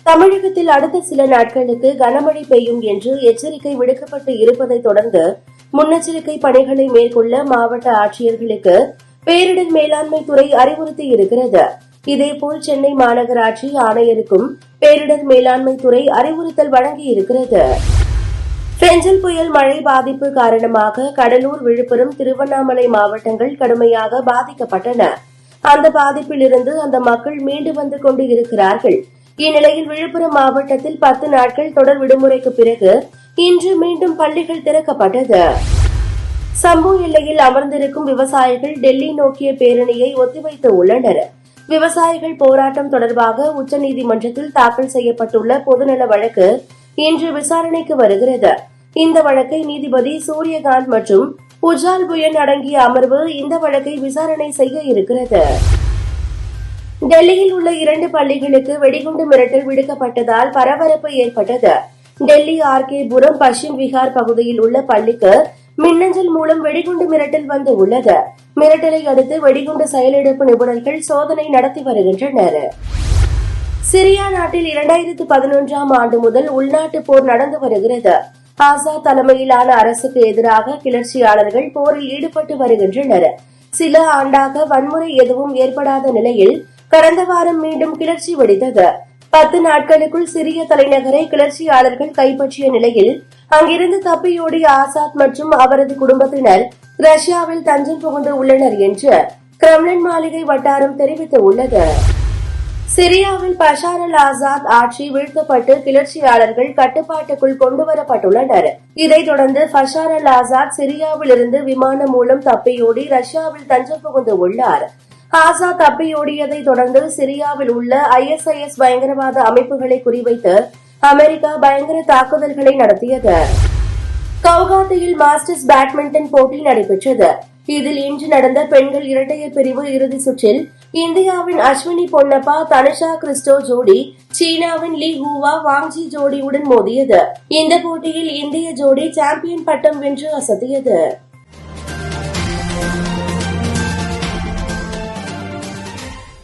தமிழகத்தில் அடுத்த சில நாட்களுக்கு கனமழை பெய்யும் என்று எச்சரிக்கை விடுக்கப்பட்டு இருப்பதை தொடர்ந்து முன்னெச்சரிக்கை பணிகளை மேற்கொள்ள மாவட்ட ஆட்சியர்களுக்கு பேரிடர் மேலாண்மை துறை அறிவுறுத்தியிருக்கிறது. இதேபோல் சென்னை மாநகராட்சி ஆணையருக்கும் பேரிடர் மேலாண்மை துறை அறிவுறுத்தல் வழங்கியிருக்கிறது. பெஞ்சல் புயல் மழை பாதிப்பு காரணமாக கடலூர், விழுப்புரம், திருவண்ணாமலை மாவட்டங்கள் கடுமையாக பாதிக்கப்பட்டன. அந்த பாதிப்பிலிருந்து அந்த மக்கள் மீண்டு வந்து கொண்டு இருக்கிறார்கள். இந்நிலையில் விழுப்புரம் மாவட்டத்தில் 10 நாட்கள் தொடர் விடுமுறைக்கு பிறகு இன்று மீண்டும் பள்ளிகள் திறக்கப்பட்டது. சம்பு எல்லையில் அமர்ந்திருக்கும் விவசாயிகள் டெல்லி நோக்கிய பேரணியை ஒத்திவைத்து உள்ளனர். விவசாயிகள் போராட்டம் தொடர்பாக உச்சநீதிமன்றத்தில் தாக்கல் செய்யப்பட்டுள்ள பொதுநல வழக்கு இன்று விசாரணைக்கு வருகிறது. இந்த வழக்கை நீதிபதி சூரியகாந்த் மற்றும் உஜால் புயன் அடங்கிய அமர்வு இந்த வழக்கை விசாரணை செய்ய இருக்கிறது. டெல்லியில் உள்ள 2 பள்ளிகளுக்கு வெடிகுண்டு மிரட்டல் விடுக்கப்பட்டதால் பரபரப்பு ஏற்பட்டது. டெல்லி ஆர்கேபுரம் பஷ்சிம் விஹார் பகுதியில் உள்ள பள்ளிக்கு மின்னஞ்சல் மூலம் வெடிகுண்டு மிரட்டல் வந்து உள்ளது. மிரட்டலை அடுத்து வெடிகுண்டு செயலிழப்பு நிபுணர்கள் சோதனை நடத்தி வருகின்றனர். சிரியா நாட்டில் 2011ஆம் ஆண்டு முதல் உள்நாட்டு போர் நடந்து வருகிறது. ஆசாத் தலைமையிலான அரசுக்கு எதிராக கிளர்ச்சியாளர்கள் போரில் ஈடுபட்டு வருகின்றனர். சில ஆண்டாக வன்முறை எதுவும் ஏற்படாத நிலையில் கடந்த வாரம் மீண்டும் கிளர்ச்சி வெடித்தது. 10 நாட்களுக்குள் சிரிய தலைநகரை கிளர்ச்சியாளர்கள் கைப்பற்றிய நிலையில் அங்கிருந்து தப்பியோடிய ஆசாத் மற்றும் அவரது குடும்பத்தினர் ரஷ்யாவில் தஞ்சம் புகுந்து உள்ளனர் என்று கிரெம்ளின் மாளிகை வட்டாரம் தெரிவித்துள்ளது. சிரியாவில் பஷார் அல் ஆசாத் ஆட்சி வீழ்த்தப்பட்டு கிளர்ச்சியாளர்கள் கட்டுப்பாட்டுக்குள் கொண்டுவரப்பட்டுள்ளனர். இதைத் தொடர்ந்து பஷார் அல் ஆசாத் சிரியாவில் இருந்து விமானம் மூலம் தப்பியோடி ரஷ்யாவில் தஞ்சம் புகுந்து உள்ளார். ஆசாத் தப்பியோடியதை தொடர்ந்து சிரியாவில் உள்ள ISIS பயங்கரவாத அமைப்புகளை குறிவைத்து அமெரிக்கா பயங்கர தாக்குதல்களை நடத்தியது. கவுகாத்தியில் மாஸ்டர்ஸ் பேட்மிண்டன் போட்டி நடைபெற்றது. இதில் இன்று நடந்த பெண்கள் இரட்டையர் பிரிவு இறுதி சுற்றில் இந்தியாவின் அஸ்வினி பொன்னப்பா, தனிஷா கிறிஸ்டோ ஜோடி சீனாவின் லீ ஹூவா வாங்ஜி ஜோடியுடன் மோதியது. இந்த போட்டியில் இந்திய ஜோடி சாம்பியன் பட்டம் வென்று அசத்தியது.